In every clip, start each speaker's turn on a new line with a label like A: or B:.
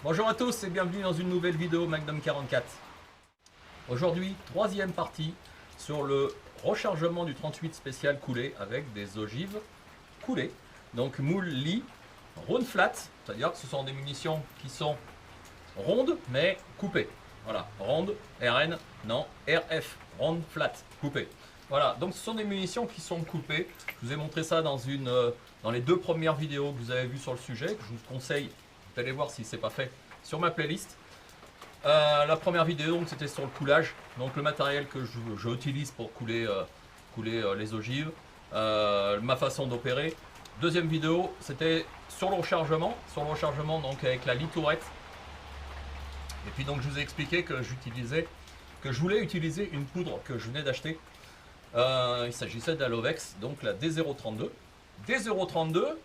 A: Bonjour à tous et bienvenue dans une nouvelle vidéo Magnum 44. Aujourd'hui, troisième partie sur le rechargement du 38 spécial coulé avec des ogives coulées. Donc moule lit, round flat, c'est-à-dire que ce sont des munitions qui sont rondes mais coupées. Voilà, ronde, RN, non, RF, round flat, coupé. Voilà, donc ce sont des munitions qui sont coupées. Je vous ai montré ça dans les deux premières vidéos que vous avez vues sur le sujet, que je vous conseille d'aller voir si ce n'est pas fait sur ma playlist. La première vidéo, c'était sur le coulage, donc le matériel que je utilise pour couler les ogives, ma façon d'opérer. Deuxième vidéo, c'était sur le rechargement donc avec la litourette. Et puis donc je vous ai expliqué que je voulais utiliser une poudre que je venais d'acheter. Il s'agissait de la Lovex, donc la D032. D032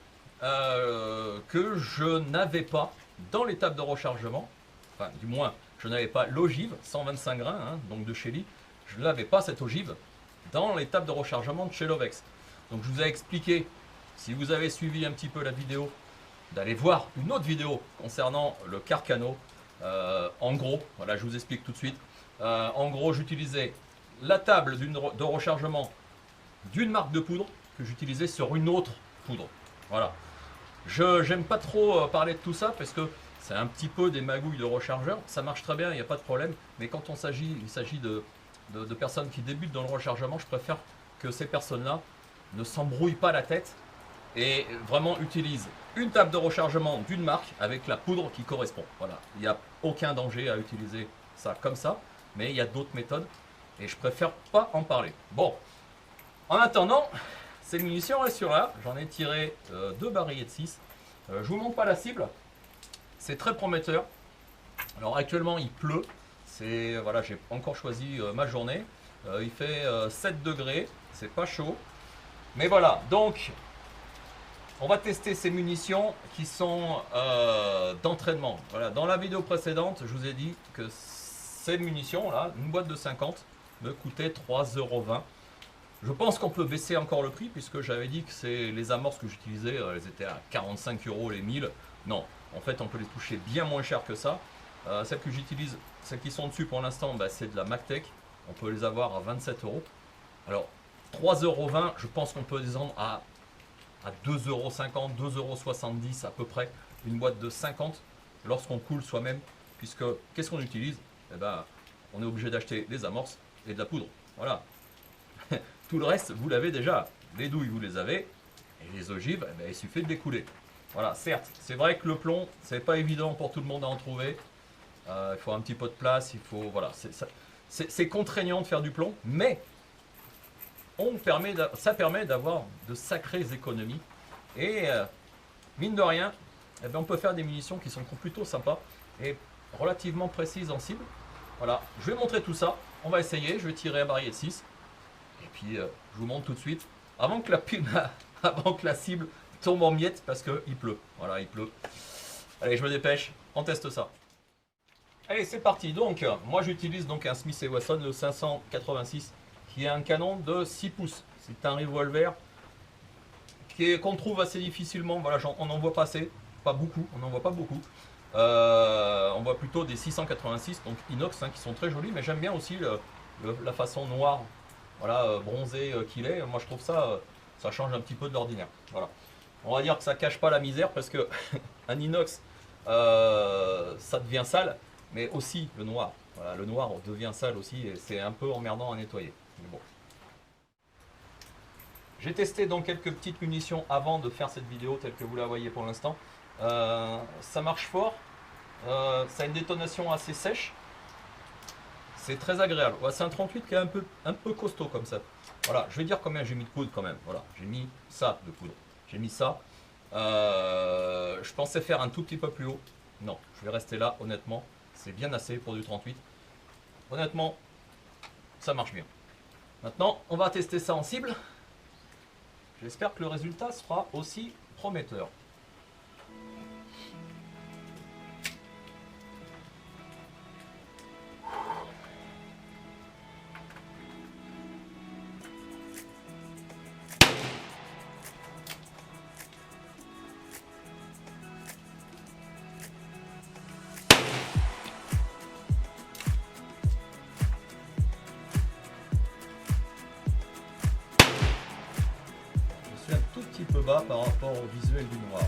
A: que je n'avais pas dans l'étape de rechargement. Enfin, du moins, je n'avais pas l'ogive, 125 grains, hein, donc de chez Lee. Je n'avais pas cette ogive dans l'étape de rechargement de chez Lovex. Donc je vous ai expliqué, si vous avez suivi un petit peu la vidéo, d'aller voir une autre vidéo concernant le Carcano. En gros, voilà, je vous explique tout de suite. En gros, j'utilisais la table de rechargement d'une marque de poudre que j'utilisais sur une autre poudre. Voilà. J'aime pas trop parler de tout ça parce que c'est un petit peu des magouilles de rechargeurs. Ça marche très bien, il n'y a pas de problème. Mais quand il s'agit de personnes qui débutent dans le rechargement, je préfère que ces personnes-là ne s'embrouillent pas la tête et vraiment utilisent une table de rechargement d'une marque avec la poudre qui correspond. Voilà, il n'y a aucun danger à utiliser ça comme ça, mais il y a d'autres méthodes et je préfère pas en parler. Bon, en attendant, ces munitions restent sur là. J'en ai tiré deux barilles de 6. Je vous montre pas la cible. C'est très prometteur. Alors actuellement il pleut. Voilà, j'ai encore choisi ma journée. Il fait 7 degrés. C'est pas chaud. Mais voilà, donc on va tester ces munitions qui sont d'entraînement. Voilà, dans la vidéo précédente, je vous ai dit que ces munitions là, une boîte de 50, me coûtait 3,20 €. Je pense qu'on peut baisser encore le prix puisque j'avais dit que les amorces que j'utilisais, elles étaient à 45 € les 1000. Non, en fait on peut les toucher bien moins cher que ça. Celles que j'utilise, celles qui sont dessus pour l'instant, c'est de la MacTech. On peut les avoir à 27 €. Alors 3,20 €, je pense qu'on peut descendre à 2,50 €, 2,70 € à peu près, une boîte de 50 lorsqu'on coule soi-même. Puisque qu'est-ce qu'on utilise? Eh ben, on est obligé d'acheter des amorces et de la poudre. Voilà. Tout le reste, vous l'avez déjà. Les douilles, vous les avez. Et les ogives, eh ben, il suffit de les couler. Voilà, certes, c'est vrai que le plomb, c'est pas évident pour tout le monde à en trouver. Il faut un petit peu de place, voilà, c'est contraignant de faire du plomb, mais ça permet d'avoir de sacrées économies. Et mine de rien, eh ben, on peut faire des munitions qui sont plutôt sympas et relativement précises en cible. Voilà, je vais montrer tout ça. On va essayer, je vais tirer un barillet de 6. Et puis je vous montre tout de suite, avant que la cible tombe en miettes parce qu'il pleut. Voilà, il pleut. Allez, je me dépêche, on teste ça. Allez, c'est parti. Donc, moi j'utilise donc un Smith & Wesson, le 586, qui est un canon de 6 pouces. C'est un revolver qu'on trouve assez difficilement. Voilà, on n'en voit pas assez, pas beaucoup, on n'en voit pas beaucoup. On voit plutôt des 686, donc inox, hein, qui sont très jolis, mais j'aime bien aussi la façon noire, voilà, bronzé qu'il est. Moi je trouve ça, ça change un petit peu de l'ordinaire. Voilà. On va dire que ça cache pas la misère parce que un inox, ça devient sale, mais aussi le noir. Voilà, le noir devient sale aussi et c'est un peu emmerdant à nettoyer. Mais bon. J'ai testé donc quelques petites munitions avant de faire cette vidéo telle que vous la voyez pour l'instant. Ça marche fort, ça a une détonation assez sèche. C'est très agréable. Ouais, c'est un 38 qui est un peu costaud comme ça. Voilà, je vais dire combien j'ai mis de poudre quand même. Voilà, j'ai mis ça de poudre. J'ai mis ça. Je pensais faire un tout petit peu plus haut. Non, je vais rester là, honnêtement. C'est bien assez pour du 38. Honnêtement, ça marche bien. Maintenant, on va tester ça en cible. J'espère que le résultat sera aussi prometteur. bas par rapport au visuel du noir.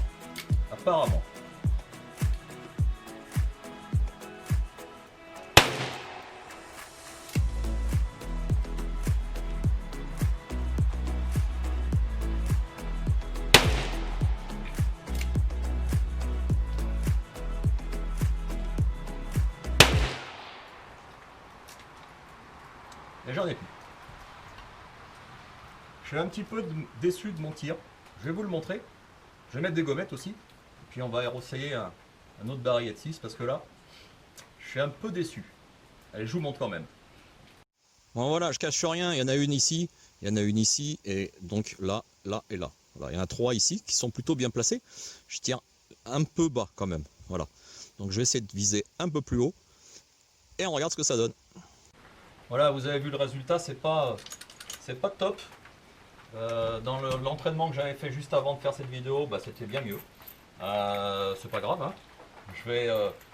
A: Apparemment. Et j'en ai plus. Je suis un petit peu déçu de mon tir. Je vais vous le montrer. Je vais mettre des gommettes aussi. Et puis on va essayer un autre barillet de 6 parce que là, je suis un peu déçu. Allez, je vous montre quand même.
B: Bon voilà, je cache rien, il y en a une ici, il y en a une ici, et donc là, là et là. Voilà, il y en a 3 ici qui sont plutôt bien placés. Je tire un peu bas quand même. Voilà. Donc je vais essayer de viser un peu plus haut. Et on regarde ce que ça donne.
A: Voilà, vous avez vu le résultat, c'est pas top. Dans l'entraînement que j'avais fait juste avant de faire cette vidéo, bah, c'était bien mieux. C'est pas grave, hein. Je vais,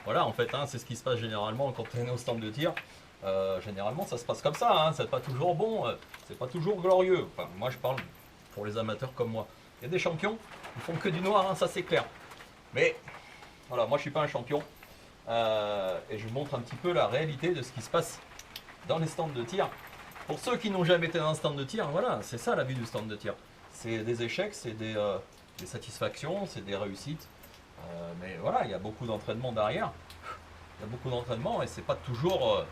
A: voilà, en fait, hein, c'est ce qui se passe généralement quand on est au stand de tir. Généralement, ça se passe comme ça, hein. C'est pas toujours bon, c'est pas toujours glorieux. Enfin, moi, je parle pour les amateurs comme moi. Il y a des champions, ils font que du noir, hein, ça c'est clair. Mais voilà, moi, je suis pas un champion. Et je vous montre un petit peu la réalité de ce qui se passe dans les stands de tir. Pour ceux qui n'ont jamais été dans un stand de tir, voilà, c'est ça la vie du stand de tir. C'est des échecs, c'est des satisfactions, c'est des réussites. Mais voilà, il y a beaucoup d'entraînement derrière. Il y a beaucoup d'entraînement et c'est pas toujours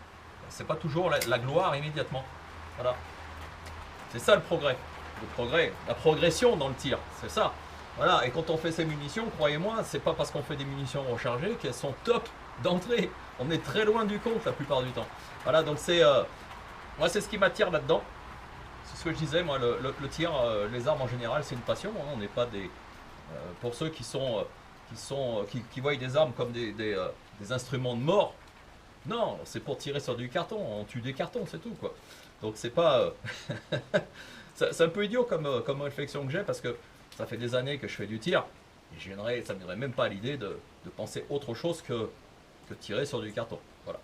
A: la gloire immédiatement. Voilà. C'est ça le progrès. Le progrès, la progression dans le tir, c'est ça. Voilà, et quand on fait ces munitions, croyez-moi, c'est pas parce qu'on fait des munitions rechargées qu'elles sont top d'entrée. On est très loin du compte la plupart du temps. Voilà, donc moi c'est ce qui m'attire là-dedans. C'est ce que je disais, moi le tir, les armes en général, c'est une passion. Hein. On n'est pas des pour ceux qui voient des armes comme des instruments de mort. Non, c'est pour tirer sur du carton. On tue des cartons, c'est tout quoi. Donc c'est pas c'est un peu idiot comme réflexion que j'ai parce que ça fait des années que je fais du tir et ça ne viendrait même pas à l'idée de penser autre chose que tirer sur du carton. Voilà.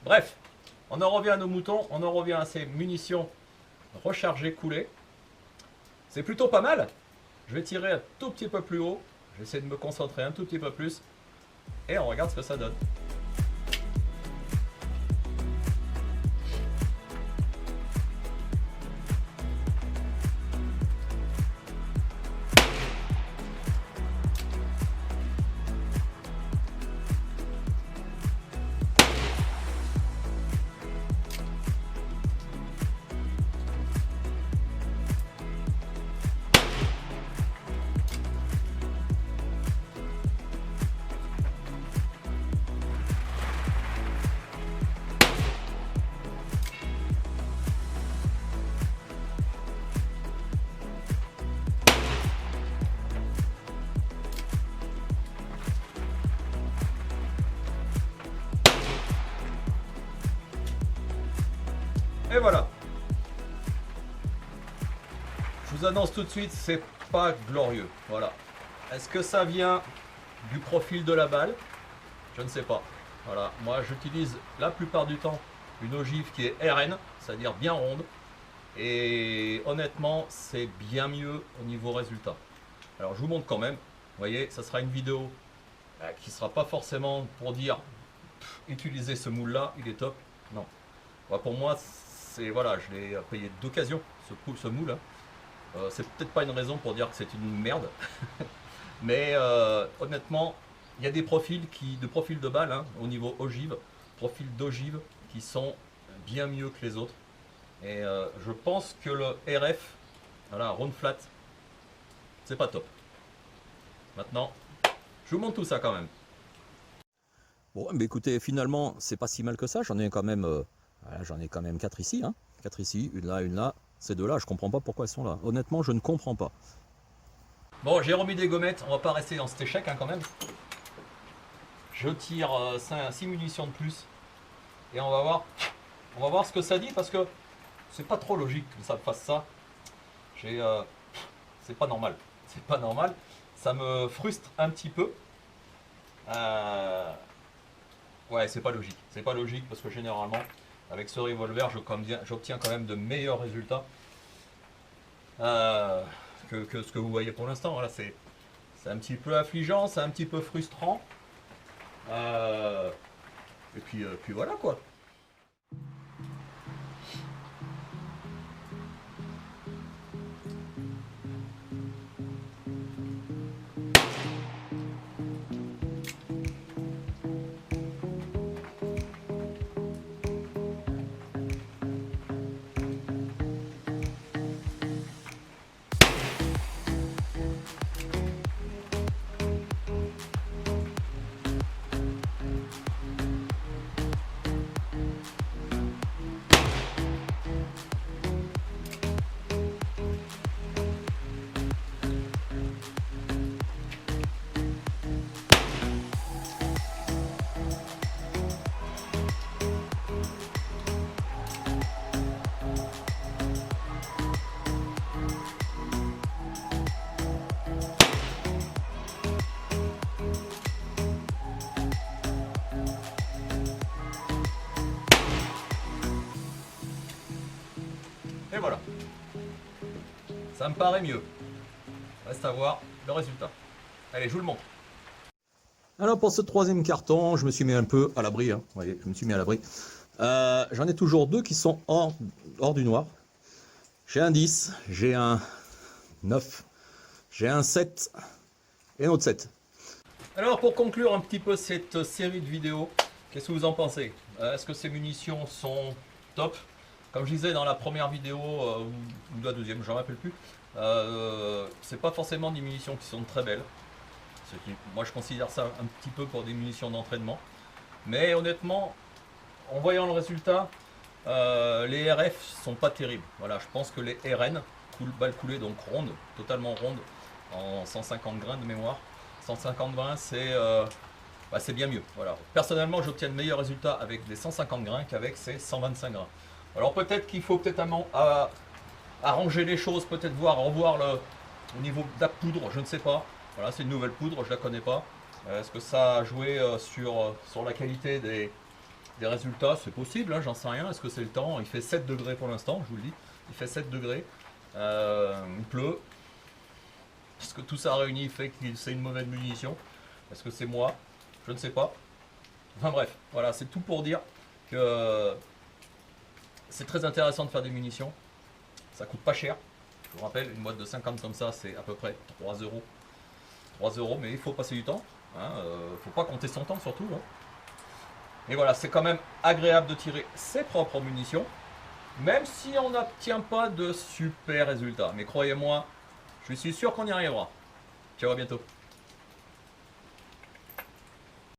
A: Bref, on en revient à nos moutons, on en revient à ces munitions rechargées, coulées. C'est plutôt pas mal. Je vais tirer un tout petit peu plus haut. Je vais essayer de me concentrer un tout petit peu plus. Et on regarde ce que ça donne. Et voilà. Je vous annonce tout de suite, c'est pas glorieux. Voilà. Est-ce que ça vient du profil de la balle? Je ne sais pas. Voilà. Moi, j'utilise la plupart du temps une ogive qui est RN, c'est-à-dire bien ronde. Et honnêtement, c'est bien mieux au niveau résultat. Alors, je vous montre quand même. Vous voyez, ça sera une vidéo qui ne sera pas forcément pour dire utilisez ce moule-là, il est top. Non. Voilà, pour moi, voilà, je l'ai payé d'occasion, ce moule. C'est peut-être pas une raison pour dire que c'est une merde. Mais honnêtement, il y a des profils de balle hein, au niveau ogive, profils d'ogive qui sont bien mieux que les autres. Et je pense que le RF, voilà, round flat, c'est pas top. Maintenant, je vous montre tout ça quand même.
B: Bon, mais écoutez, finalement, c'est pas si mal que ça. J'en ai quand même, voilà, j'en ai quand même 4 ici. Hein. 4 ici, une là. Ces deux-là, je comprends pas pourquoi elles sont là. Honnêtement, je ne comprends pas.
A: Bon, j'ai remis des gommettes. On va pas rester dans cet échec hein, quand même. Je tire 6 munitions de plus. Et on va voir ce que ça dit parce que c'est pas trop logique que ça fasse ça. C'est pas normal. C'est pas normal. Ça me frustre un petit peu. Ouais, c'est pas logique. C'est pas logique parce que généralement, avec ce revolver, j'obtiens quand même de meilleurs résultats que ce que vous voyez pour l'instant. Voilà, c'est un petit peu affligeant, c'est un petit peu frustrant. Et puis voilà quoi. Et voilà. Ça me paraît mieux. Reste à voir le résultat. Allez, je vous le montre.
B: Alors pour ce troisième carton, je me suis mis un peu à l'abri. Vous voyez, je me suis mis à l'abri. J'en ai toujours deux qui sont hors du noir. J'ai un 10, j'ai un 9, j'ai un 7 et un autre 7.
A: Alors pour conclure un petit peu cette série de vidéos, qu'est-ce que vous en pensez? Est-ce que ces munitions sont top? Comme je disais dans la première vidéo, ou la deuxième, je ne me rappelle plus, c'est pas forcément des munitions qui sont très belles. Moi je considère ça un petit peu pour des munitions d'entraînement. Mais honnêtement, en voyant le résultat, les RF sont pas terribles. Voilà, je pense que les RN, balles coulées, donc rondes, totalement rondes, en 150 grains de mémoire. 150 grains, c'est bien mieux. Voilà. Personnellement, j'obtiens de meilleurs résultats avec des 150 grains qu'avec ces 125 grains. Alors peut-être qu'il faut peut-être arranger les choses, peut-être revoir au niveau de la poudre, je ne sais pas. Voilà, c'est une nouvelle poudre, je ne la connais pas. Est-ce que ça a joué sur la qualité des résultats? C'est possible, hein, j'en sais rien. Est-ce que c'est le temps? Il fait 7 degrés pour l'instant, je vous le dis. Il fait 7 degrés. Il pleut. Est-ce que tout ça réuni fait que c'est une mauvaise munition? Est-ce que c'est moi? Je ne sais pas. Enfin bref, voilà, c'est tout pour dire que c'est très intéressant de faire des munitions. Ça coûte pas cher. Je vous rappelle, une boîte de 50 comme ça, c'est à peu près 3 euros. 3 euros, mais il faut passer du temps. Hein, faut pas compter son temps surtout. Hein. Et voilà, c'est quand même agréable de tirer ses propres munitions, même si on n'obtient pas de super résultats. Mais croyez-moi, je suis sûr qu'on y arrivera. Ciao, à bientôt.